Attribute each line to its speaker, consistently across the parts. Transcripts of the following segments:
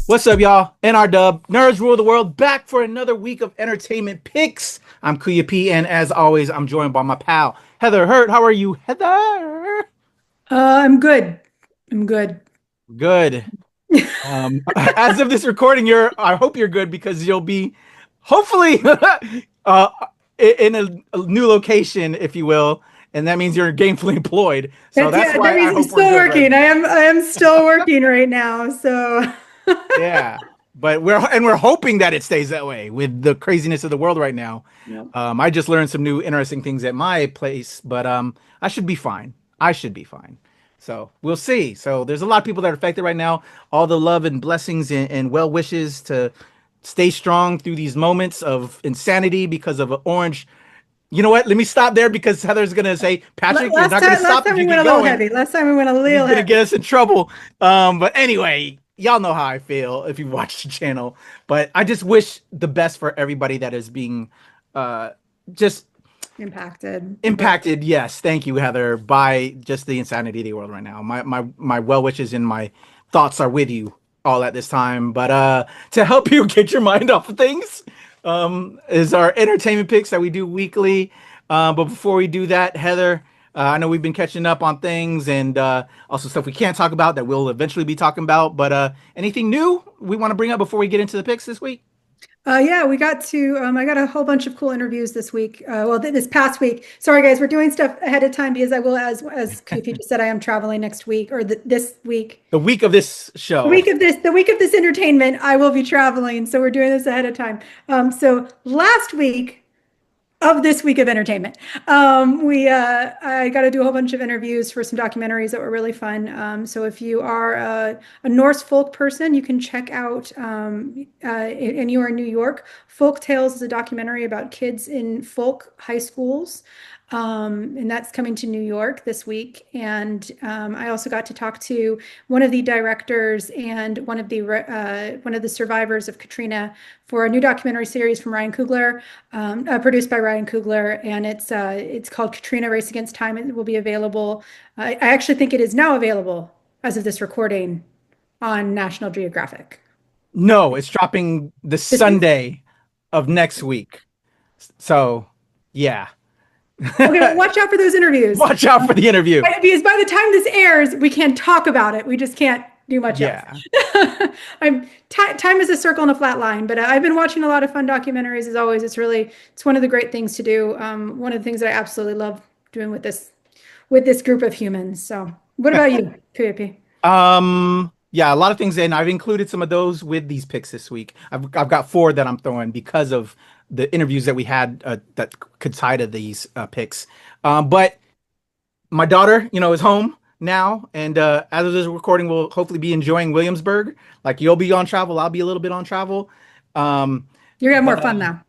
Speaker 1: What's up, y'all? NRW Nerds Rule the World, back for another week of entertainment picks. I'm Kuya P, and as always, I'm joined by my pal Heather Hurt. How are you, Heather?
Speaker 2: I'm good. I'm good.
Speaker 1: Good. As of this recording, I hope you're good because you'll be hopefully uh, in a new location, if you will, and that means you're gainfully employed. So
Speaker 2: That's
Speaker 1: that's
Speaker 2: yeah, that
Speaker 1: why I
Speaker 2: means I'm
Speaker 1: hope we're
Speaker 2: still
Speaker 1: good right
Speaker 2: working. I
Speaker 1: now.
Speaker 2: am I am still working right now. So
Speaker 1: Yeah, but we're hoping that it stays that way with the craziness of the world right now.
Speaker 2: Yep.
Speaker 1: I just learned some new interesting things at my place, but I should be fine. I should be fine. So we'll see. So there's a lot of people that are affected right now. All the love and blessings and well wishes to stay strong through these moments of insanity because of an orange. You know what? Let me stop there because Heather's gonna say, Patrick, you're
Speaker 2: Last
Speaker 1: not gonna
Speaker 2: time last
Speaker 1: stop if
Speaker 2: time we
Speaker 1: you
Speaker 2: went
Speaker 1: keep
Speaker 2: a little
Speaker 1: going.
Speaker 2: heavy. Last time we went a
Speaker 1: You're
Speaker 2: little
Speaker 1: gonna get
Speaker 2: heavy.
Speaker 1: us in trouble. But anyway, y'all know how I feel if you watch the channel. But I just wish the best for everybody that is being uh just
Speaker 2: Impacted. But
Speaker 1: impacted. Yes, thank you, Heather, by just the insanity of the world right now. My well wishes and my thoughts are with you all at this time. But to help you get your mind off of things, is our entertainment picks that we do weekly. But before we do that, Heather, I know we've been catching up on things and also stuff we can't talk about that we'll eventually be talking about. But anything new we want to bring up before we get into the picks this week?
Speaker 2: yeah, we got to I got a whole bunch of cool interviews this week. This past week. Sorry guys, we're doing stuff ahead of time because I will as Kofi just said I am traveling next week or this week.
Speaker 1: The week of this show.
Speaker 2: The week of this entertainment, I will be traveling, so we're doing this ahead of time. So last week of this week of entertainment. We I got to do a whole bunch of interviews for some documentaries that were really fun. So if you are a Norse folk person, you can check out and you are in New York. Folktales is a documentary about kids in folk high schools. And that's coming to New York this week. And I also got to talk to one of the directors and one of the survivors of Katrina for a new documentary series from Ryan Coogler, produced by Ryan Coogler, and it's called Katrina: Race Against Time. It will be available. I actually think it is now available as of this recording on National Geographic.
Speaker 1: No, it's dropping the
Speaker 2: This week?
Speaker 1: Sunday of next week. So, yeah.
Speaker 2: Okay, well, watch out for those interviews.
Speaker 1: Watch out for the interview.
Speaker 2: Because by the time this airs, we can talk about it. We just can't do much else.
Speaker 1: Yeah.
Speaker 2: Time is a circle and a flat line, but I've been watching a lot of fun documentaries as always. It's one of the great things to do. One of the things that I absolutely love doing with this group of humans. So, what about you, PvP?
Speaker 1: Yeah, a lot of things, and I've included some of those with these picks this week. I've got four that I'm throwing because of the interviews that we had that could tie to these picks. But my daughter, is home now, and as of this recording, we'll hopefully be enjoying Williamsburg. Like you'll be on travel, I'll be a little bit on travel. Um,
Speaker 2: You're gonna have more
Speaker 1: but
Speaker 2: fun now.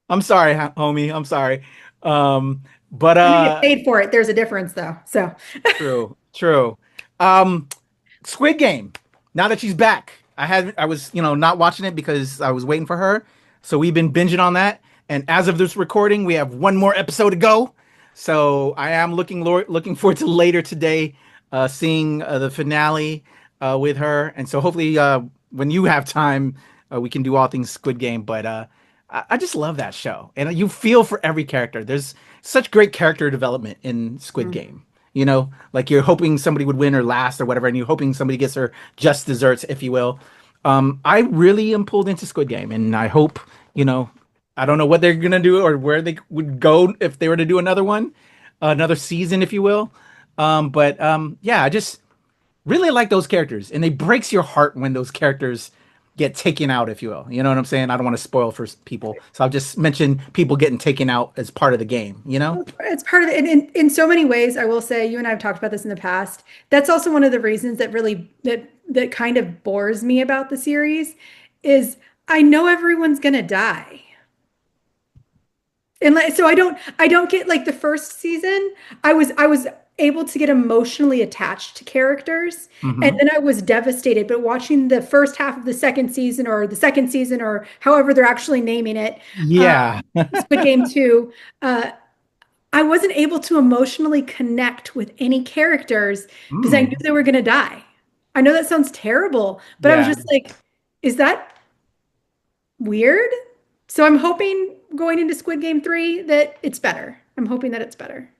Speaker 1: I'm sorry, homie. I'm sorry. But
Speaker 2: I'm gonna get paid for it. There's a difference though. So,
Speaker 1: true, true. Um, Squid Game. Now that she's back, I was, not watching it because I was waiting for her. So we've been binging on that. And as of this recording, we have one more episode to go. So I am looking forward to later today, seeing the finale with her. And so hopefully, when you have time, we can do all things Squid Game. But I just love that show, and you feel for every character. There's such great character development in Squid
Speaker 2: mm.
Speaker 1: Game. Like you're hoping somebody would win or last or whatever, and you're hoping somebody gets her just desserts, if you will. I really am pulled into Squid Game, and I hope, I don't know what they're gonna do or where they would go if they were to do another one, another season, if you will. But yeah, I just really like those characters, and it breaks your heart when those characters get taken out, if you will. You know what I'm saying? I don't want to spoil for people, so I'll just mention people getting taken out as part of the game.
Speaker 2: It's part of it. And in so many ways, I will say, you and I have talked about this in the past. That's also one of the reasons that kind of bores me about the series is I know everyone's gonna die. And like, so I don't get like the first season, I was able to get emotionally attached to characters, and
Speaker 1: Hmm.
Speaker 2: then I was devastated. But watching the first half of the second season, or however they're actually naming it, uh,
Speaker 1: Yeah.
Speaker 2: Squid Game 2, uh, I wasn't able to emotionally connect with any characters because I knew
Speaker 1: Mm.
Speaker 2: they were going to die. I know that sounds terrible, but I was
Speaker 1: Yeah.
Speaker 2: just like, is that weird? So I'm hoping going into Squid Game 3 that it's better. I'm hoping that it's better.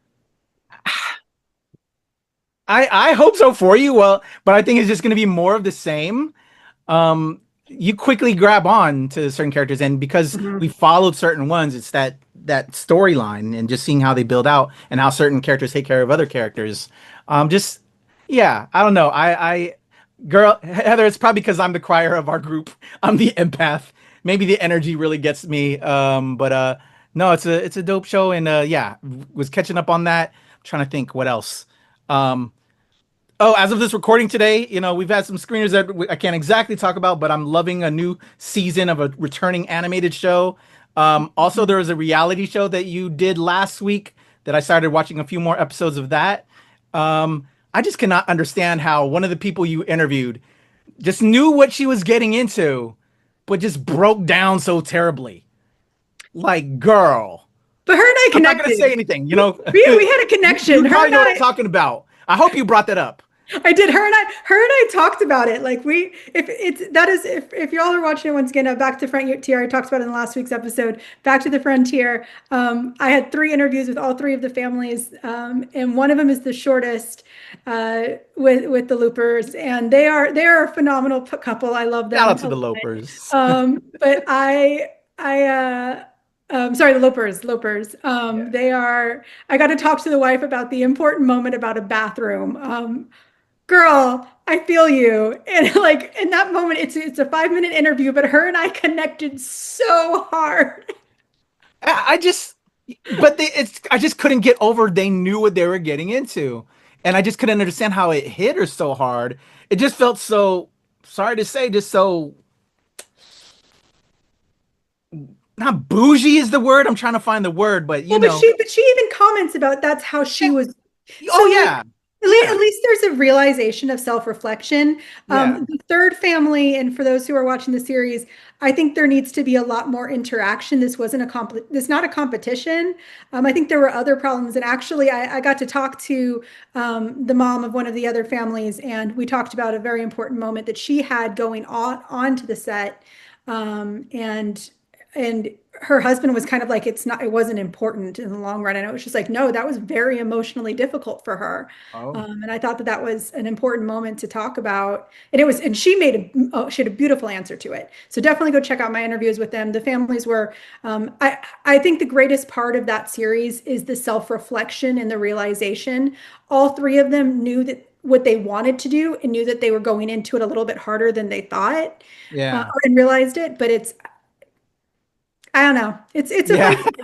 Speaker 1: I hope so for you. Well, but I think it's just going to be more of the same. You quickly grab on to certain characters, and because we
Speaker 2: Mhm.
Speaker 1: followed certain ones, it's that storyline and just seeing how they build out and how certain characters take care of other characters. Just yeah, I don't know. I girl Heather, it's probably because I'm the crier of our group. I'm the empath. Maybe the energy really gets me. But no, it's a dope show, and yeah, was catching up on that. I'm trying to think what else. Um, Oh, as of this recording today, we've had some screeners that I can't exactly talk about, but I'm loving a new season of a returning animated show. Also, there was a reality show that you did last week that I started watching a few more episodes of that. I just cannot understand how one of the people you interviewed just knew what she was getting into, but just broke down so terribly. Like, girl,
Speaker 2: But her and I
Speaker 1: I'm not gonna
Speaker 2: connected.
Speaker 1: say anything.
Speaker 2: We had a
Speaker 1: You
Speaker 2: connection. Her
Speaker 1: probably
Speaker 2: and
Speaker 1: know what I'm
Speaker 2: I,
Speaker 1: talking about. I hope you brought that up.
Speaker 2: I did. Her and I talked about it. Like if it's that is if y'all are watching it once again, Back to Frontier, I talked about it in last week's episode. Back to the Frontier. I had 3 interviews with all 3 of the families, and one of them is the shortest with the Loopers, and they are a phenomenal couple. I love
Speaker 1: Shout
Speaker 2: them.
Speaker 1: out to the Lopers.
Speaker 2: But sorry, the Lopers.
Speaker 1: Yeah.
Speaker 2: They are. I got to talk to the wife about the important moment about a bathroom. Girl, I feel you. And like in that moment, it's a 5 minute interview, but her and I connected so hard.
Speaker 1: I just, but I just couldn't get over. They knew what they were getting into, and I just couldn't understand how it hit her so hard. It just felt so, sorry to say, just so not bougie is the word. I'm trying to find the word, but
Speaker 2: Well, but she even comments about that's how she was.
Speaker 1: oh
Speaker 2: So like
Speaker 1: yeah,
Speaker 2: at
Speaker 1: yeah,
Speaker 2: least there's a realization of self-reflection.
Speaker 1: yeah,
Speaker 2: The third family, and for those who are watching the series, I think there needs to be a lot more interaction. This wasn't this not a competition. I think there were other problems, and actually, I got to talk to the mom of one of the other families, and we talked about a very important moment that she had going on onto the set, and her husband was kind of like it wasn't important in the long run, and it was just like no, that was very emotionally difficult for her.
Speaker 1: oh
Speaker 2: And I thought that that was an important moment to talk about, and she had a beautiful answer to it. So definitely go check out my interviews with them. The families were I think the greatest part of that series is the self-reflection and the realization. All 3 of them knew that what they wanted to do and knew that they were going into it a little bit harder than they thought,
Speaker 1: yeah,
Speaker 2: and realized it. But it's I don't know. It's a fun
Speaker 1: yeah.
Speaker 2: series.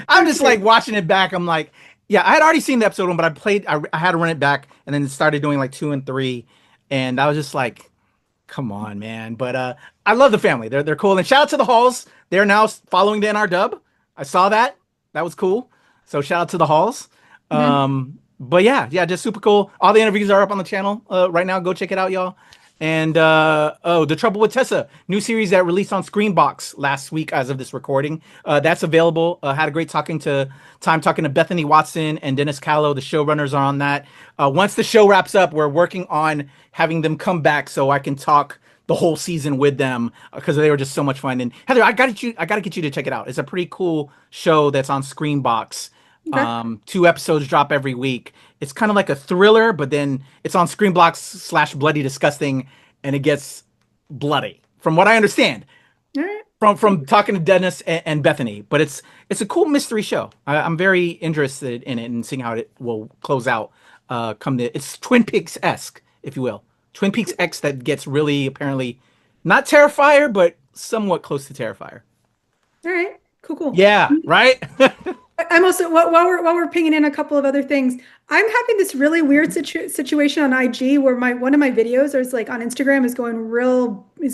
Speaker 1: I'm
Speaker 2: Fun
Speaker 1: just like
Speaker 2: series.
Speaker 1: watching it back. I'm like, yeah, I had already seen the episode one, but I had to run it back and then started doing like two and three, and I was just like, come on, man. But I love the family. They're cool. And shout out to the Halls. They're now following the NRW. I saw that. That was cool. So shout out to the Halls.
Speaker 2: Mhm.
Speaker 1: But yeah, yeah, just super cool. All the interviews are up on the channel right now. Go check it out, y'all. And oh, The Trouble with Tessa, new series that released on Screenbox last week as of this recording. That's available. Had a great time talking to Bethany Watson and Dennis Callow. The showrunners are on that. Once the show wraps up, we're working on having them come back so I can talk the whole season with them because they were just so much fun. And Heather, I gotta get you to check it out. It's a pretty cool show that's on Screenbox.
Speaker 2: Okay.
Speaker 1: 2 episodes drop every week. It's kind of like a thriller, but then it's on Screenbox / Bloody Disgusting, and it gets bloody, from what I understand
Speaker 2: All right.
Speaker 1: from talking to Dennis and Bethany. But it's a cool mystery show. I'm very interested in it and seeing how it will close out. It's Twin Peaks esque, if you will. Twin Peaks X that gets really apparently not Terrifier, but somewhat close to Terrifier.
Speaker 2: All right. Cool. Cool.
Speaker 1: Yeah, right.
Speaker 2: I'm also while we're pinging in a couple of other things. I'm having this really weird situation on IG where my one of my videos is like on Instagram is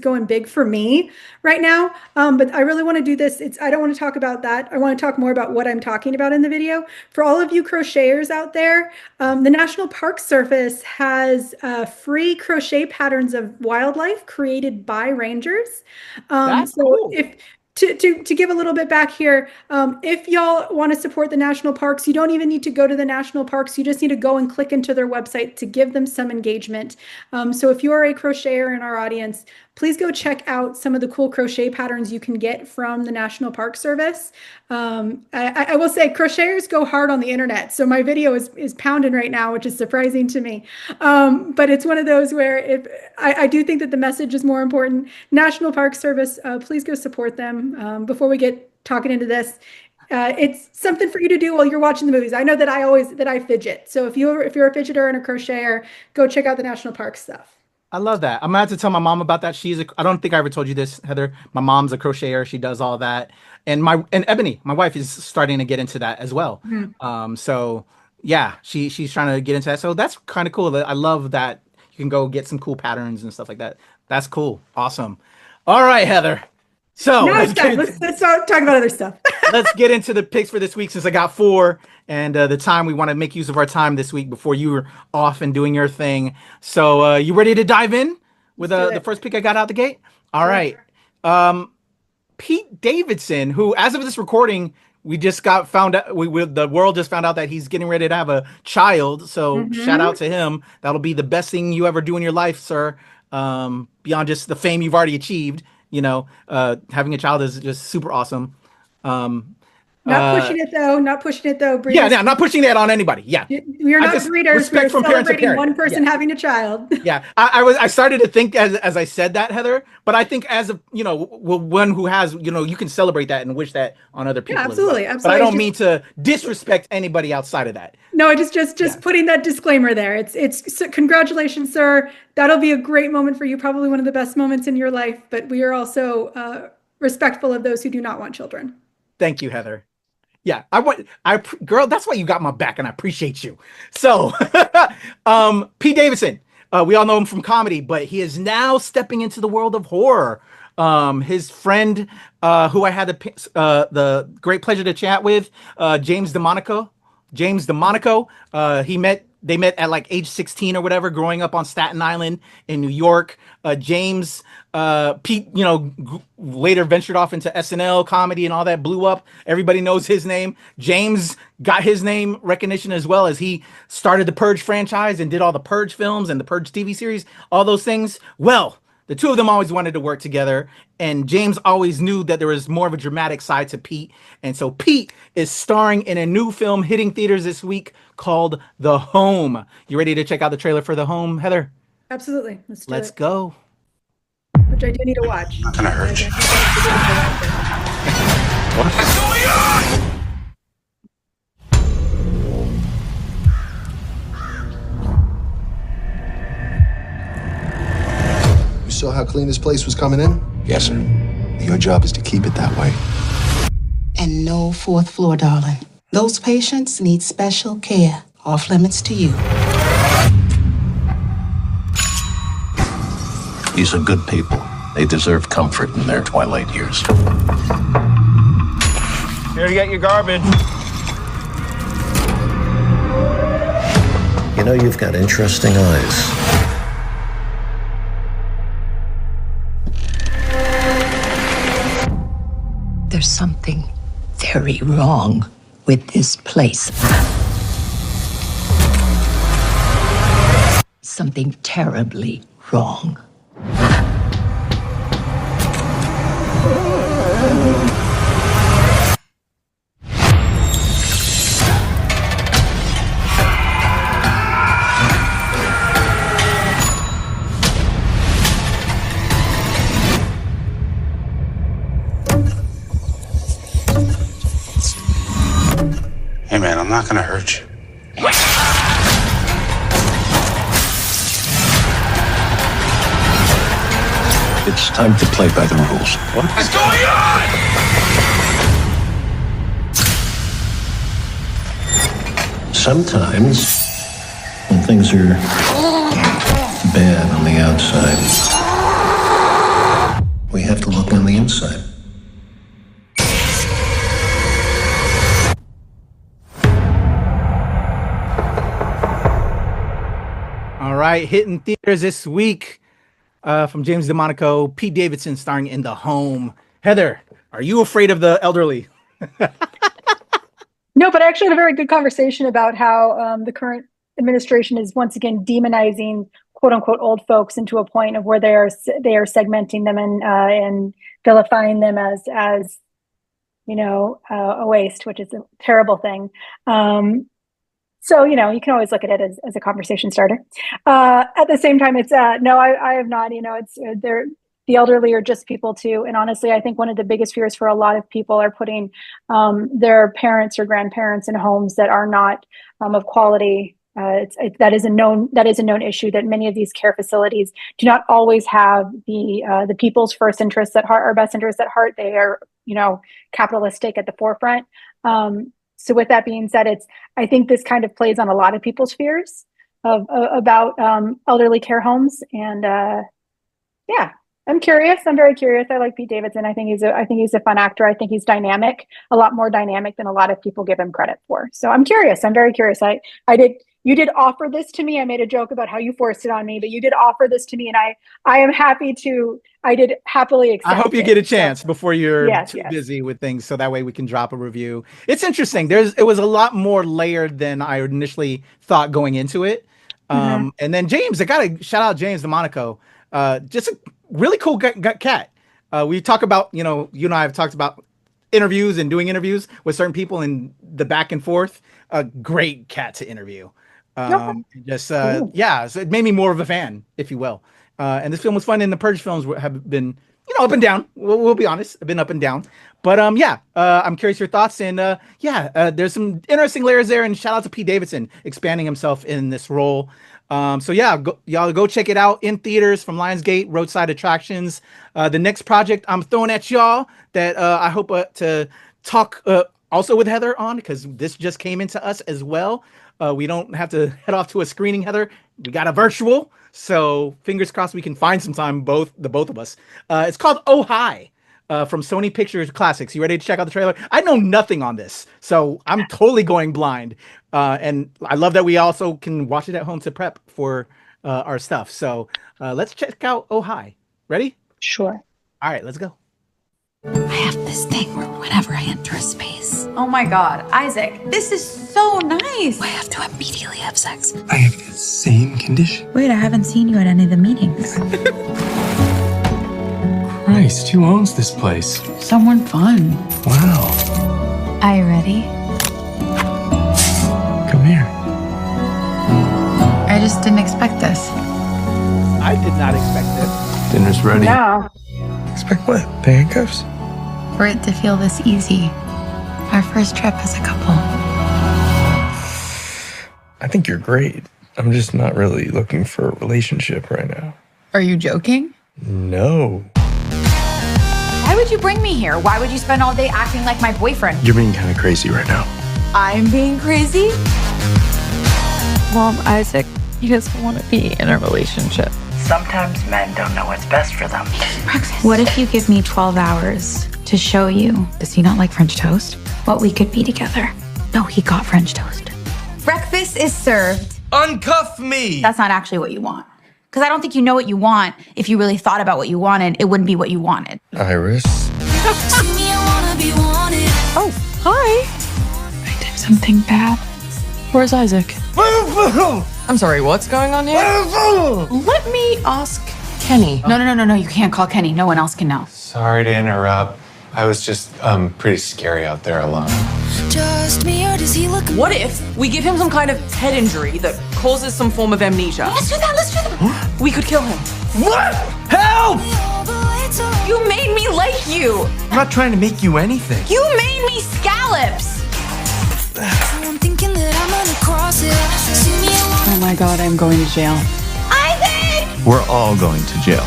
Speaker 2: going big for me right now. But I really want to do this. I don't want to talk about that. I want to talk more about what I'm talking about in the video. For all of you crocheters out there, the National Park Service has free crochet patterns of wildlife created by rangers.
Speaker 1: That's
Speaker 2: So
Speaker 1: cool.
Speaker 2: if to give a little bit back here, if y'all want to support the national parks, you don't even need to go to the national parks. You just need to go and click into their website to give them some engagement. So if you're a crocheter in our audience, please go check out some of the cool crochet patterns you can get from the National Park Service. I will say crocheters go hard on the internet. So my video is pounding right now, which is surprising to me. But it's one of those where if I do think that the message is more important. National Park Service, please go support them. Before we get talking into this, it's something for you to do while you're watching the movies. I know that I fidget. So if you're a fidgeter and a crocheter, go check out the national park stuff.
Speaker 1: I love that. I'm gonna have to tell my mom about that. I don't think I ever told you this, Heather. My mom's a crocheter. She does all that. And Ebony, my wife, is starting to get into that as well. So yeah, she's trying to get into that. So that's kind of cool. I love that you can go get some cool patterns and stuff like that. That's cool. Awesome. All right, Heather. So
Speaker 2: let's talk about other stuff.
Speaker 1: Let's get into the picks for this week, since I got 4, and the time we want to make use of our time this week before you were off and doing your thing. So you ready to dive in with the first pick I got out the gate? All right. Pete Davidson, who, as of this recording, we just got found out, the world just found out that he's getting ready to have a child. So shout out to him. That'll be the best thing you ever do in your life, sir. Beyond just the fame you've already achieved. You know, having a child is just super awesome.
Speaker 2: Not pushing it though. Breeders.
Speaker 1: Yeah, I'm not pushing that on anybody. Yeah,
Speaker 2: we are not breeders. We're celebrating one person having a child.
Speaker 1: Yeah, I started to think as I said that, Heather. But I think as a one who has you can celebrate that and wish that on other people.
Speaker 2: Yeah, absolutely.
Speaker 1: But I don't mean to disrespect anybody outside of that.
Speaker 2: No, just putting that disclaimer there. It's congratulations, sir. That'll be a great moment for you. Probably one of the best moments in your life. But we are also respectful of those who do not want children.
Speaker 1: Thank you, Heather. Yeah, girl, that's why you got my back, and I appreciate you. So, Pete Davidson, we all know him from comedy, but he is now stepping into the world of horror. His friend, who I had the great pleasure to chat with, James DeMonico, they met at like age 16 or whatever, growing up on Staten Island in New York. Pete, later ventured off into SNL comedy and all that, blew up. Everybody knows his name. James got his name recognition as well, as he started the Purge franchise and did all the Purge films and the Purge TV series, all those things. Well, the two of them always wanted to work together, and James always knew that there was more of a dramatic side to Pete. And so Pete is starring in a new film hitting theaters this week called The Home. You ready to check out the trailer for The Home, Heather?
Speaker 2: Absolutely.
Speaker 1: Let's go.
Speaker 2: Which I do need to watch.
Speaker 3: Not gonna hurt you.
Speaker 4: What is going on?
Speaker 3: You saw how clean this place was coming in?
Speaker 4: Yes, sir.
Speaker 3: Your job is to keep it that way.
Speaker 5: And no fourth floor, darling. Those patients need special care, off limits to you.
Speaker 4: These are good people. They deserve comfort in their twilight years.
Speaker 6: Here to get your garbage.
Speaker 4: You know, you've got interesting eyes.
Speaker 5: There's something very wrong with this place. Something terribly wrong.
Speaker 3: Hey man, I'm not gonna hurt you.
Speaker 4: It's time to play by the rules.
Speaker 6: What is going on?
Speaker 4: Sometimes, when things are bad on the outside, we have to look on the inside.
Speaker 1: All right, hitting theaters this week from James DeMonico, Pete Davidson starring in The Home. Heather, Are you afraid of the elderly?
Speaker 2: No, but I actually had a very good conversation about how the current administration is once again demonizing "quote unquote" old folks into a point of where they are segmenting them and vilifying them as a waste, which is a terrible thing. So, you can always look at it as a conversation starter. At the same time, it's no, I have not. It's the elderly are just people too. And honestly, I think one of the biggest fears for a lot of people are putting their parents or grandparents in homes that are not of quality. That is a known issue, that many of these care facilities do not always have the people's first interests at heart or best interests at heart. They are, capitalistic at the forefront. So with that being said, I think this kind of plays on a lot of people's fears about elderly care homes. And yeah, I'm curious. I'm very curious. I like Pete Davidson. I think he's a fun actor. I think he's dynamic, a lot more dynamic than a lot of people give him credit for. So I'm curious. I'm very curious. You did offer this to me. I made a joke about how you forced it on me, but you did offer this to me, and I did happily accept.
Speaker 1: I hope you get a chance before you're too
Speaker 2: yes.
Speaker 1: busy with things, so that way we can drop a review. It's interesting. It was a lot more layered than I initially thought going into it. And then James, I gotta shout out James DeMonico. Just a really cool cat. We talk about, you and I have talked about interviews and doing interviews with certain people and the back and forth. A great cat to interview. So it made me more of a fan, if you will. And this film was fun, and the Purge films have been, up and down. We'll be honest, have been up and down. But I'm curious your thoughts, and there's some interesting layers there. And shout out to Pete Davidson expanding himself in this role. Y'all go check it out in theaters from Lionsgate, roadside attractions. The next project I'm throwing at y'all that I hope to talk also with Heather on, because this just came into us as well. We don't have to head off to a screening, Heather. We got a virtual, so fingers crossed we can find some time, the both of us. It's called Oh Hi, from Sony Pictures Classics. You ready to check out the trailer? I know nothing on this, so I'm totally going blind. And I love that we also can watch it at home to prep for our stuff. So let's check out Oh Hi. Ready?
Speaker 2: Sure.
Speaker 1: All right, let's go.
Speaker 7: I have this thing where whenever I enter a space,
Speaker 8: oh my God, Isaac, this is so nice.
Speaker 7: I have to immediately have sex.
Speaker 3: I have the same condition.
Speaker 7: Wait, I haven't seen you at any of the meetings.
Speaker 9: Christ, who owns this place?
Speaker 7: Someone fun.
Speaker 9: Wow.
Speaker 7: Are you ready?
Speaker 9: Come here.
Speaker 7: I just didn't expect this.
Speaker 1: I did not expect this.
Speaker 9: Dinner's ready.
Speaker 2: No.
Speaker 9: Expect what? The handcuffs?
Speaker 7: For it to feel this easy. Our first trip as a couple.
Speaker 9: I think you're great. I'm just not really looking for a relationship right now.
Speaker 7: Are you joking?
Speaker 9: No.
Speaker 8: Why would you bring me here? Why would you spend all day acting like my boyfriend?
Speaker 9: You're being kind of crazy right now.
Speaker 8: I'm being crazy?
Speaker 10: Mom, Isaac, he doesn't want to be in a relationship.
Speaker 11: Sometimes men don't know what's best for them.
Speaker 7: What if you give me 12 hours to show you, does he not like French toast? What we could be together. No, he got French toast.
Speaker 8: Breakfast is served.
Speaker 6: Uncuff me!
Speaker 8: That's not actually what you want. Because I don't think you know what you want. If you really thought about what you wanted, it wouldn't be what you wanted.
Speaker 9: Iris?
Speaker 10: Oh, hi.
Speaker 7: I did something bad.
Speaker 10: Where's Isaac? I'm sorry, what's going on here? Let me ask Kenny.
Speaker 8: No, you can't call Kenny. No one else can know.
Speaker 12: Sorry to interrupt. I was just pretty scary out there alone.
Speaker 10: Just me, or does he look... What if we give him some kind of head injury that causes some form of amnesia?
Speaker 8: Let's do that.
Speaker 10: We could kill him.
Speaker 6: What? Help!
Speaker 10: You made me like you.
Speaker 6: I'm not trying to make you anything.
Speaker 8: You made me scallops.
Speaker 10: Oh my God, I'm going to jail.
Speaker 8: Isaac!
Speaker 12: We're all going to jail.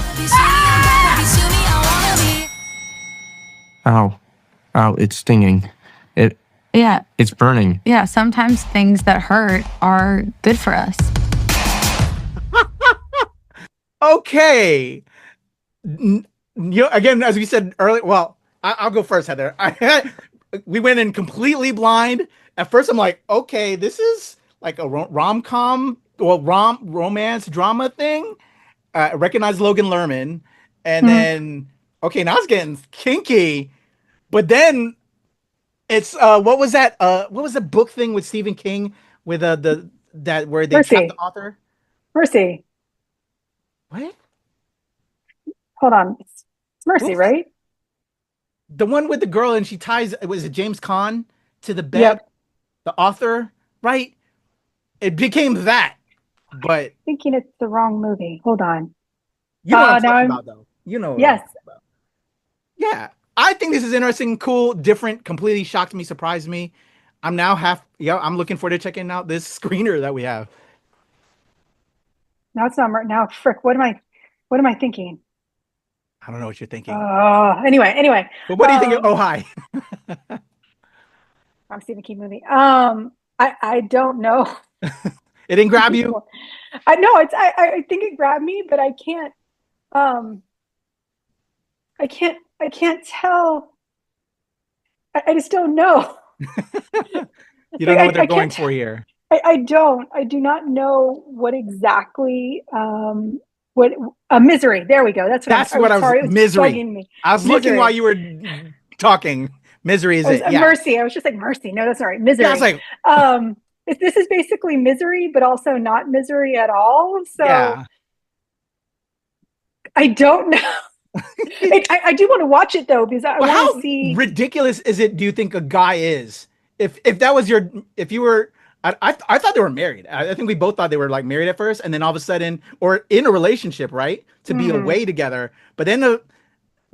Speaker 9: Ow. Ow, it's stinging.
Speaker 7: Yeah.
Speaker 9: It's burning.
Speaker 7: Yeah, sometimes things that hurt are good for us.
Speaker 1: Okay. Again, as we said earlier, well, I'll go first, Heather. We went in completely blind. At first, I'm like, okay, this is like a rom-com, romance drama thing. I recognize Logan Lerman. And then, okay, now it's getting kinky. But then it's what was that? What was the book thing with Stephen King with that where they trapped the author?
Speaker 2: Mercy.
Speaker 1: What?
Speaker 2: Hold on. It's Mercy, right?
Speaker 1: The one with the girl and she ties, was it James Caan to the bed?
Speaker 2: Yep.
Speaker 1: The author, right? It became that, but
Speaker 2: Thinking it's the wrong movie. Hold on.
Speaker 1: you know what I'm talking about, though. You know.
Speaker 2: Yes.
Speaker 1: What I'm talking about. Yeah, I think this is interesting, cool, different, completely shocked me, surprised me. I'm now I'm looking forward to checking out this screener that we have.
Speaker 2: Now it's not now. Frick. What am I thinking?
Speaker 1: I don't know what you're thinking.
Speaker 2: Anyway.
Speaker 1: But what do you think of Oh Hi?
Speaker 2: I'm Stephen King movie. I don't know.
Speaker 1: It didn't grab you?
Speaker 2: I think it grabbed me, but I can't tell. I just don't know.
Speaker 1: You don't know what they're going for here.
Speaker 2: I do not know what exactly what Misery. There we go. That's what I was
Speaker 1: Misery.
Speaker 2: Me.
Speaker 1: I was looking while you were talking. Misery is it? Yeah.
Speaker 2: Mercy. I was just like Mercy. No, that's not right. Misery.
Speaker 1: Yeah, I was like,
Speaker 2: this is basically Misery, but also not Misery at all. So yeah. I don't know. I do want to watch it though, because I want to see.
Speaker 1: How ridiculous is it? Do you think a guy is? If that was if you were. I thought they were married. I think we both thought they were like married at first, and then all of a sudden, or in a relationship, right? To be away together, but then to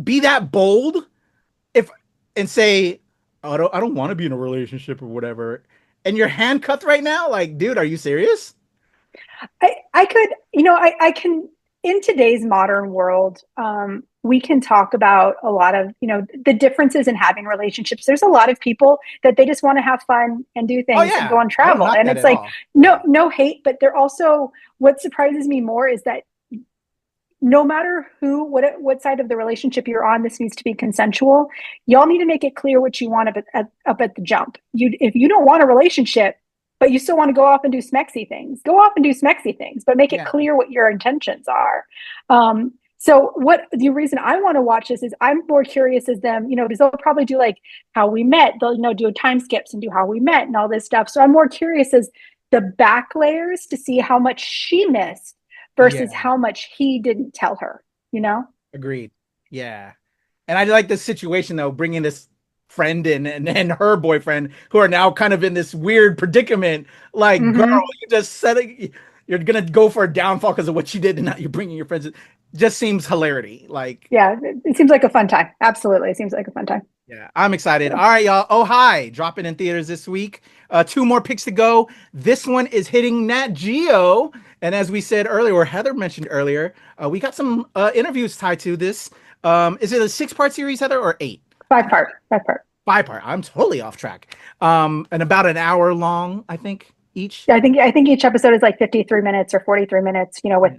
Speaker 1: be that bold, and say, oh, I don't want to be in a relationship or whatever, and you're handcuffed right now. Like, dude, are you serious?
Speaker 2: I could, I can, in today's modern world, we can talk about a lot of, the differences in having relationships. There's a lot of people that they just want to have fun and do things and go on travel. And it's like, no hate, but they're also, what surprises me more is that no matter what side of the relationship you're on, this needs to be consensual. Y'all need to make it clear what you want up at the jump. If you don't want a relationship, but you still want to go off and do smexy things, but make it clear what your intentions are. So the reason I want to watch this is I'm more curious as them, because they'll probably do like how we met. They'll, do time skips and do how we met and all this stuff. So I'm more curious as the back layers to see how much she missed versus how much he didn't tell her,
Speaker 1: Agreed. Yeah. And I like this situation though, bringing this friend in and her boyfriend who are now kind of in this weird predicament. Like, girl, you just said it. You're going to go for a downfall because of what you did, and now you're bringing your friends in. Just seems hilarity. Like,
Speaker 2: yeah, it seems like a fun time. Absolutely. It seems like a fun time.
Speaker 1: Yeah, I'm excited. All right, y'all. Oh Hi, dropping in theaters this week. 2 more picks to go. This one is hitting Nat Geo. And as we said earlier, or Heather mentioned earlier, we got some interviews tied to this. Is it a 6-part series, Heather, or 8?
Speaker 2: 5-part.
Speaker 1: 5-part. I'm totally off track. And about an hour long, I think, each.
Speaker 2: Yeah, I think each episode is like 53 minutes or 43 minutes, with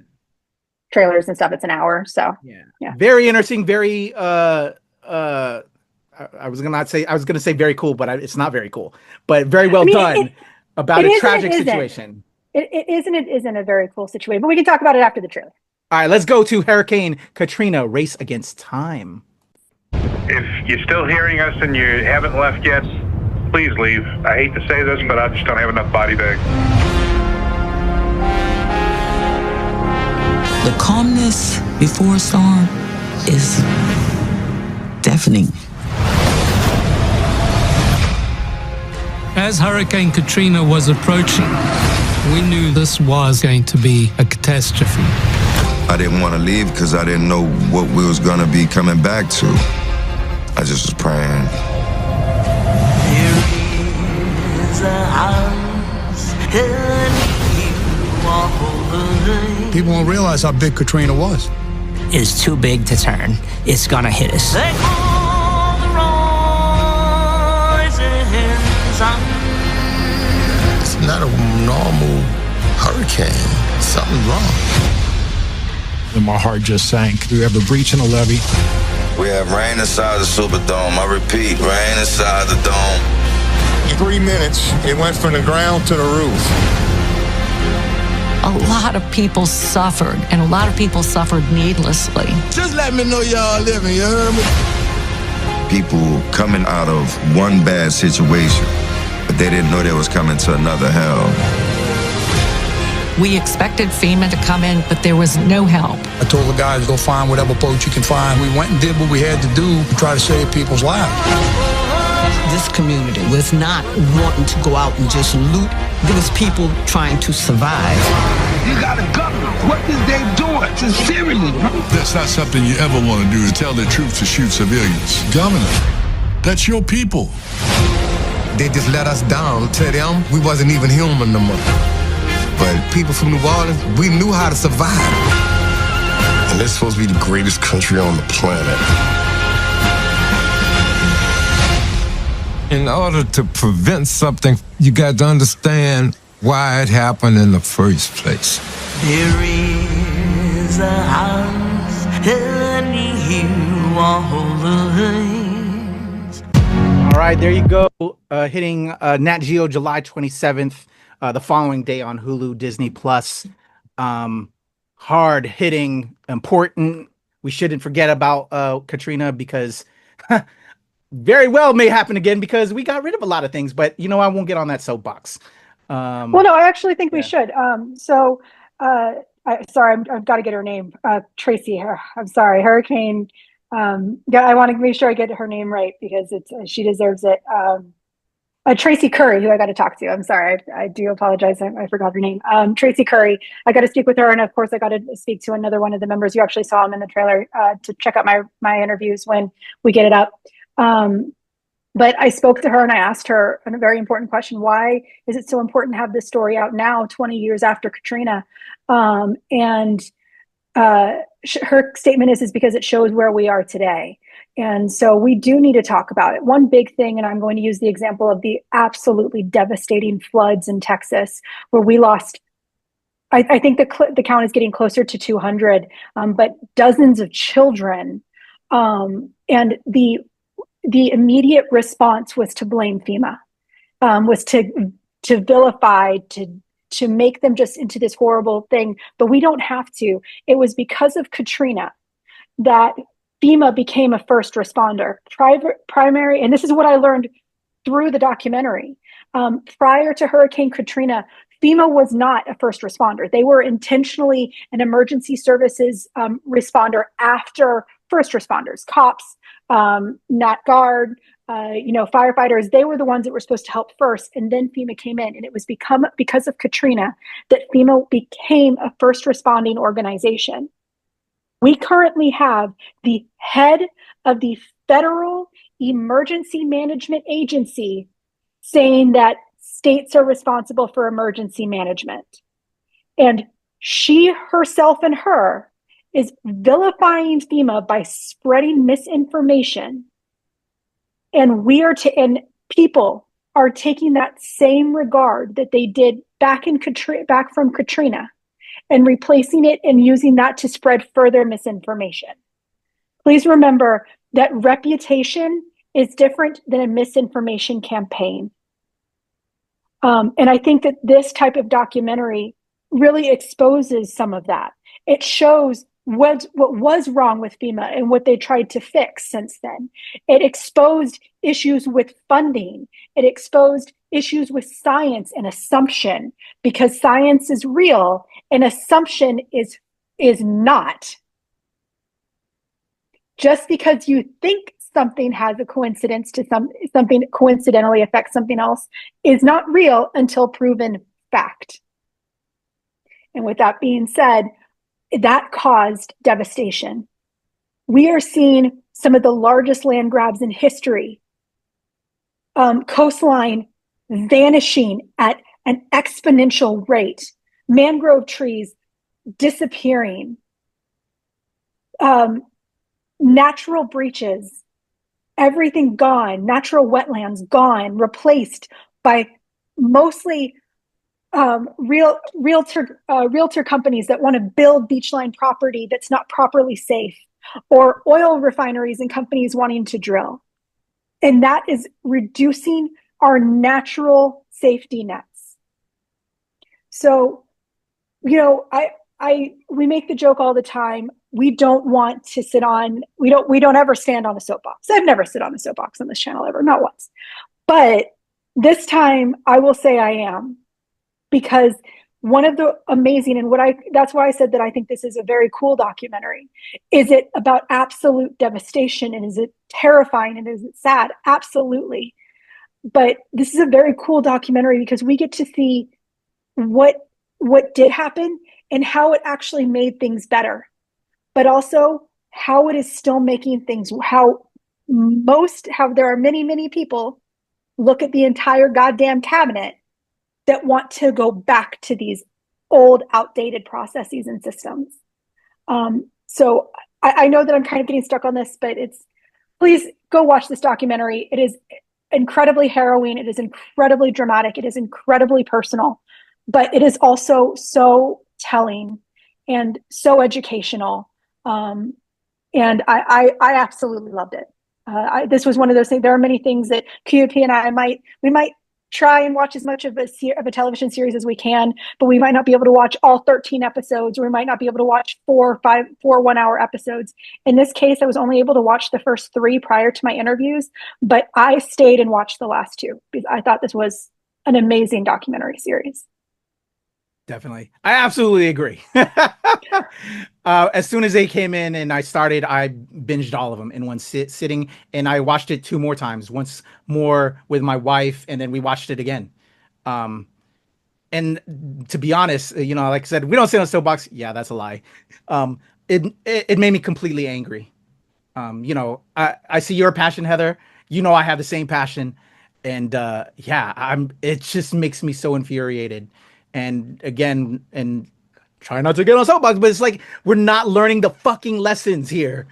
Speaker 2: trailers and stuff. It's an hour. So yeah.
Speaker 1: Very interesting. Very I was gonna say very cool, but it's not very cool. But very well done about a tragic situation.
Speaker 2: It isn't a very cool situation, but we can talk about it after the trailer.
Speaker 1: All right, let's go to Hurricane Katrina, Race Against Time.
Speaker 13: If you're still hearing us and you haven't left yet, please leave. I hate to say this, but I just don't have enough body bags.
Speaker 14: The calmness before a storm is deafening.
Speaker 15: As Hurricane Katrina was approaching, we knew this was going to be a catastrophe.
Speaker 16: I didn't want to leave because I didn't know what we was going to be coming back to. I just was praying.
Speaker 17: There is a house and
Speaker 18: people won't realize how big Katrina was.
Speaker 19: It's too big to turn. It's gonna hit us.
Speaker 17: They call the rising sun.
Speaker 3: It's not a normal hurricane. Something's wrong.
Speaker 18: And my heart just sank. We have a breach in the levee.
Speaker 16: We have rain inside the Superdome. I repeat, rain inside the dome.
Speaker 3: In 3 minutes, it went from the ground to the roof.
Speaker 10: A lot of people suffered, and a lot of people suffered needlessly.
Speaker 3: Just let me know y'all living, you heard me?
Speaker 16: people coming out of one bad situation, but they didn't know they was coming to another hell.
Speaker 14: We expected FEMA to come in, but there was no help.
Speaker 18: I told the guys, go find whatever boat you can find. We went and did what we had to do to try to save people's lives.
Speaker 14: This community was not wanting to go out and just loot. There was people trying to survive.
Speaker 20: You got a governor. What is they doing? Sincerely.
Speaker 21: That's not something you ever want to do, to tell the truth to shoot civilians. Governor, that's your people.
Speaker 22: They just let us down. To them, we wasn't even human no more. But people from New Orleans, we knew how to survive.
Speaker 21: And this is supposed to be the greatest country on the planet.
Speaker 23: In order to prevent something, you got to understand why it happened in the first place.
Speaker 17: There is a house underneath you always.
Speaker 1: All right, there you go. Hitting Nat Geo July 27th. The following day on Hulu, Disney Plus. Hard hitting, important. We shouldn't forget about Katrina, because very well may happen again, because we got rid of a lot of things. But I won't get on that soapbox.
Speaker 2: Well, no, I actually think we should. Sorry, I've got to get her name. Tracy. I'm sorry, Hurricane. I want to make sure I get her name right, because she deserves it. Tracy Curry, who I got to talk to. I'm sorry. I do apologize. I forgot her name. Tracy Curry. I got to speak with her. And of course, I got to speak to another one of the members. You actually saw him in the trailer to check out my interviews when we get it up. But I spoke to her and I asked her a very important question. Why is it so important to have this story out now, 20 years after Katrina? Her statement is because it shows where we are today. And so we do need to talk about it. One big thing, and I'm going to use the example of the absolutely devastating floods in Texas, where we lost, I think the count is getting closer to 200, but dozens of children. And the immediate response was to blame FEMA, was to vilify, to make them just into this horrible thing. But we don't have to. It was because of Katrina that FEMA became a first responder. Primary, and this is what I learned through the documentary. Prior to Hurricane Katrina, FEMA was not a first responder. They were intentionally an emergency services responder after first responders, cops, Nat Guard, firefighters. They were the ones that were supposed to help first, and then FEMA came in. And it was because of Katrina that FEMA became a first responding organization. We currently have the head of the Federal Emergency Management Agency saying that states are responsible for emergency management. And she herself and her is vilifying FEMA by spreading misinformation. And people are taking that same regard that they did back from Katrina and replacing it and using that to spread further misinformation. Please remember that reputation is different than a misinformation campaign. And I think that this type of documentary really exposes some of that. It shows what was wrong with FEMA and what they tried to fix since then. It exposed issues with funding. It exposed issues with science and assumption, because science is real and assumption is not. Just because you think something has a coincidence to something coincidentally affects something else is not real until proven fact. And with that being said, that caused devastation. We are seeing some of the largest land grabs in history. Coastline vanishing at an exponential rate. Mangrove trees disappearing. Natural breaches, everything gone. Natural wetlands gone, replaced by mostly realtor companies that want to build beachline property that's not properly safe, or oil refineries and companies wanting to drill. And that is reducing our natural safety nets. So, we make the joke all the time. we don't want to sit on, we don't ever stand on a soapbox. I've never sit on a soapbox on this channel ever, not once. But this time I will say I am, because one of the amazing, and that's why I said that I think this is a very cool documentary. Is it about absolute devastation, and is it terrifying, and is it sad? Absolutely. But this is a very cool documentary because we get to see what did happen and how it actually made things better, but also how it is still making things, how there are many, many people look at the entire goddamn cabinet that want to go back to these old, outdated processes and systems. So I know that I'm kind of getting stuck on this, but please go watch this documentary. It is incredibly harrowing. It is incredibly dramatic. It is incredibly personal, but it is also so telling and so educational. And I absolutely loved it. This was one of those things. There are many things that QP and we might try and watch as much of a television series as we can, but we might not be able to watch all 13 episodes, or we might not be able to watch 4 1-hour episodes. In this case, I was only able to watch the first 3 prior to my interviews, but I stayed and watched the last 2 because I thought this was an amazing documentary series.
Speaker 1: Definitely. I absolutely agree. As soon as they came in and I started, I binged all of them in one sitting, and I watched it 2 more times, once more with my wife, and then we watched it again. And to be honest, like I said, we don't sit on a soapbox. Yeah, that's a lie. It made me completely angry. I see your passion, Heather. I have the same passion, and it just makes me so infuriated. And again, and try not to get on soapbox, but it's like we're not learning the fucking lessons here,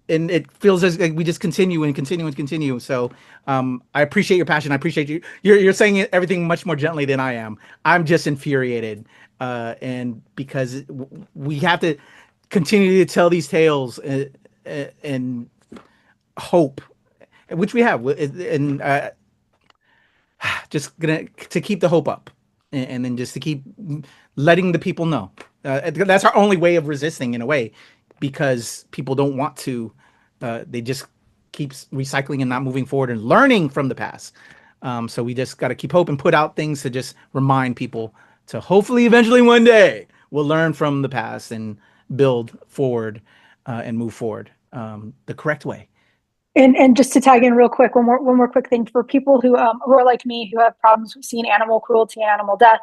Speaker 1: and it feels as like we just continue and continue and continue. So I appreciate your passion. I appreciate you're saying everything much more gently than I am. I'm just infuriated, and because we have to continue to tell these tales and hope, which we have, and just to keep the hope up. And then just to keep letting the people know. That's our only way of resisting, in a way, because people don't want to. They just keep recycling and not moving forward and learning from the past. So we just got to keep hope and put out things to just remind people to hopefully eventually one day we'll learn from the past and build forward and move forward the correct way.
Speaker 2: And just to tag in real quick, one more quick thing for people who are like me, who have problems with seeing animal cruelty and animal death.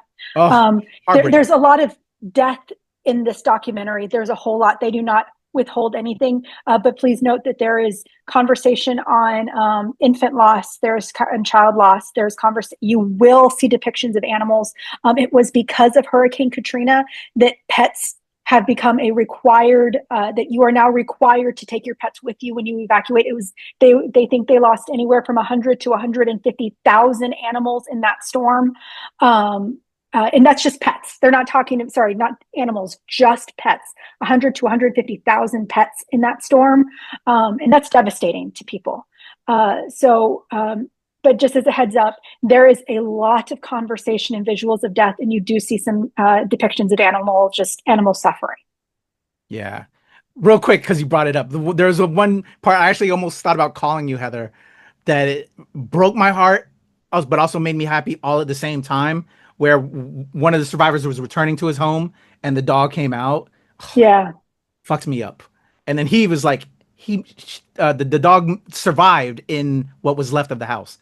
Speaker 2: There's a lot of death in this documentary. There's a whole lot. They do not withhold anything, but please note that there is conversation on infant loss. There's and child loss. There's you will see depictions of animals. It was because of Hurricane Katrina that pets have become a required, that you are now required to take your pets with you when you evacuate. It was, they think they lost anywhere from 100 to 150,000 animals in that storm. And that's just pets. They're not talking, sorry, not animals, just pets. 100 to 150,000 pets in that storm. And that's devastating to people. But just as a heads up, there is a lot of conversation and visuals of death, and you do see some depictions of animal suffering.
Speaker 1: Yeah. Real quick, because you brought it up. There's one part I actually almost thought about calling you, Heather, that it broke my heart, but also made me happy all at the same time, where one of the survivors was returning to his home and the dog came out.
Speaker 2: Yeah.
Speaker 1: Fucked me up. And then he was like, the dog survived in what was left of the house.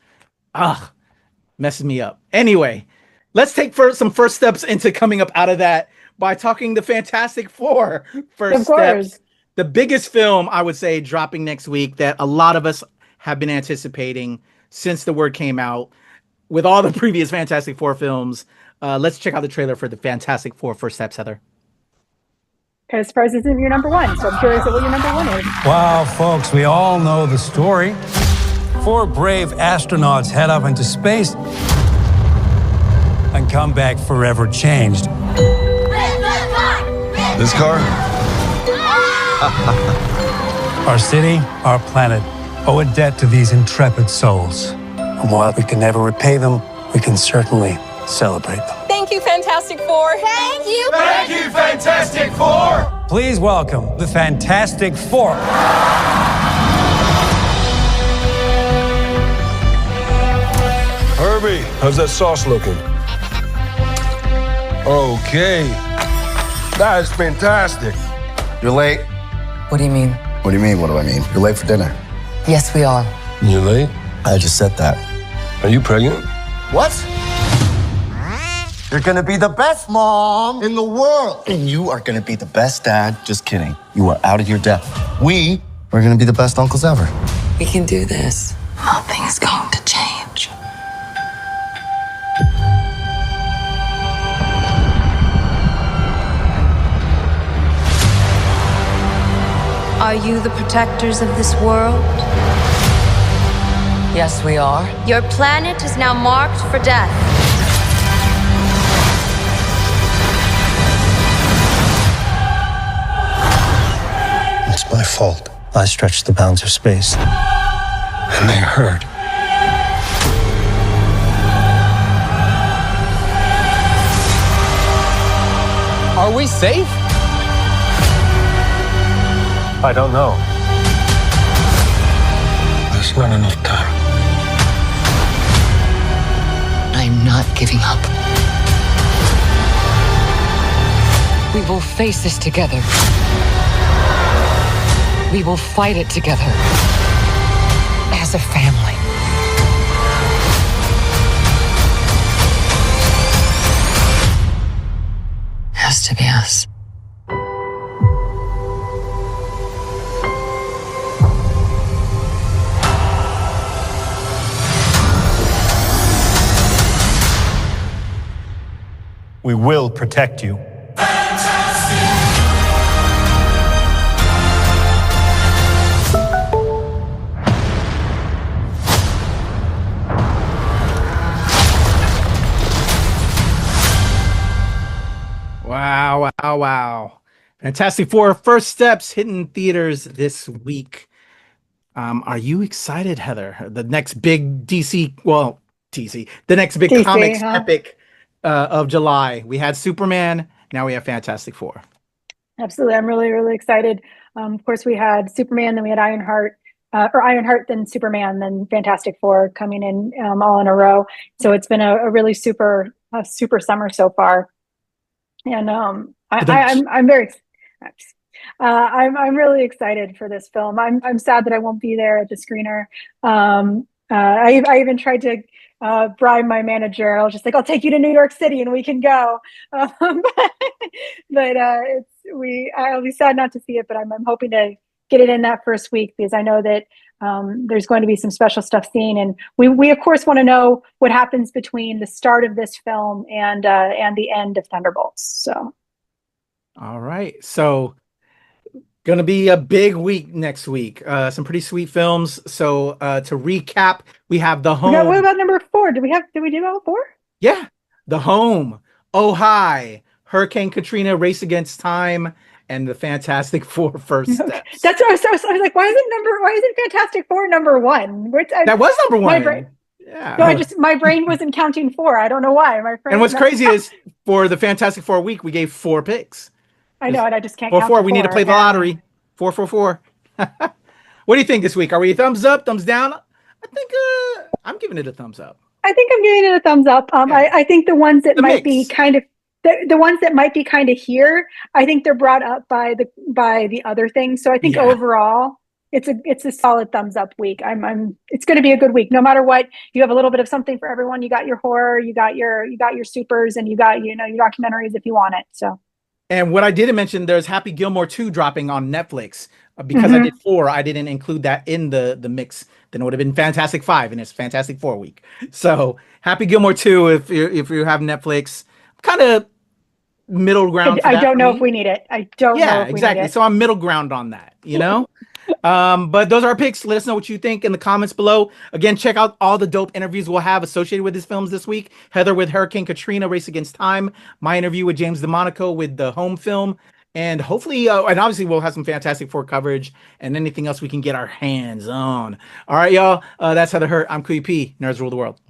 Speaker 1: Messes me up. Anyway, let's take some first steps into coming up out of that by talking the Fantastic Four first steps. The biggest film, I would say, dropping next week that a lot of us have been anticipating since the word came out with all the previous Fantastic Four films. Let's check out the trailer for the Fantastic Four first steps, Heather.
Speaker 2: Kind of surprised this isn't your number one, so I'm curious at what your number one is.
Speaker 4: Wow, folks, we all know the story. 4 brave astronauts head up into space and come back forever changed.
Speaker 16: This car?
Speaker 4: Our city, our planet, owe a debt to these intrepid souls. And while we can never repay them, we can certainly celebrate them.
Speaker 5: Thank you, Fantastic Four.
Speaker 6: Thank you, Fantastic Four.
Speaker 4: Please welcome the Fantastic Four.
Speaker 20: Herbie, how's that sauce looking? Okay. That is fantastic.
Speaker 5: You're late.
Speaker 10: What do you mean?
Speaker 5: What do you mean, what do I mean? You're late for dinner.
Speaker 10: Yes, we are.
Speaker 20: You late?
Speaker 5: I just said that.
Speaker 20: Are you pregnant?
Speaker 5: What? You're gonna be the best mom in the world. And you are gonna be the best dad. Just kidding. You are out of your depth. We are gonna be the best uncles ever.
Speaker 10: We can do this.
Speaker 7: Nothing's going to change.
Speaker 8: Are you the protectors of this world?
Speaker 10: Yes, we are.
Speaker 8: Your planet is now marked for death.
Speaker 4: It's my fault. I stretched the bounds of space. And they hurt.
Speaker 6: Are we safe?
Speaker 4: I don't know. There's not enough time.
Speaker 10: I'm not giving up. We will face this together. We will fight it together. As a family. Has to be us.
Speaker 4: We will protect you.
Speaker 1: Wow, wow, wow. Fantastic Four first steps hitting theaters this week. Are you excited, Heather? The next big DC, the next big
Speaker 2: DC,
Speaker 1: comics
Speaker 2: huh?
Speaker 1: epic of July. We had Superman, now we have Fantastic Four.
Speaker 2: Absolutely. I'm really, really excited. Of course, we had Superman, then we had Ironheart, then Superman, then Fantastic Four coming in all in a row. So it's been a really super summer so far. And I'm very, I'm really excited for this film. I'm sad that I won't be there at the screener. I even tried to bribe my manager. I was just like, I'll take you to New York City and we can go. But I'll be sad not to see it, but I'm hoping to get it in that first week because I know that there's going to be some special stuff seen. And we of course want to know what happens between the start of this film and the end of Thunderbolts. So. All
Speaker 1: right. So gonna be a big week next week. Some pretty sweet films. So to recap, we have The Home.
Speaker 2: What about number 4? Did we do all 4?
Speaker 1: Yeah. The Home, Oh Hi, Hurricane Katrina, Race Against Time, and the Fantastic Four first steps.
Speaker 2: That's what I was like, why isn't Fantastic Four number 1?
Speaker 1: That was number 1.
Speaker 2: Yeah. No, my brain wasn't counting 4. I don't know why.
Speaker 1: And what's crazy is for the Fantastic Four week, we gave 4 picks.
Speaker 2: I know, and I just can't
Speaker 1: count
Speaker 2: 4.
Speaker 1: We need to play the lottery. 444. What do you think this week? Are we thumbs up, thumbs down? I think I'm giving it a thumbs up.
Speaker 2: I think I'm giving it a thumbs up. I think the ones that might be kind of the ones that might be kind of here, I think they're brought up by the other things. So I think overall it's a solid thumbs up week. It's going to be a good week. No matter what, you have a little bit of something for everyone. You got your horror, you got your supers, and you got your documentaries if you want it. So.
Speaker 1: And what I didn't mention, there's Happy Gilmore 2 dropping on Netflix. Because I did 4, I didn't include that in the mix. Then it would have been Fantastic 5, and it's Fantastic 4 week. So Happy Gilmore 2, if you have Netflix, kind of middle ground.
Speaker 2: I don't know if we need it. I don't know if we need it.
Speaker 1: Exactly. So I'm middle ground on that, But those are our picks. Let us know what you think in the comments below. Again, check out all the dope interviews we'll have associated with these films this week. Heather with Hurricane Katrina, Race Against Time. My interview with James DeMonaco with the Home film. And hopefully, and obviously we'll have some Fantastic Four coverage and anything else we can get our hands on. All right, y'all. That's Heather Hurt. I'm QEP. Nerds Rule the World.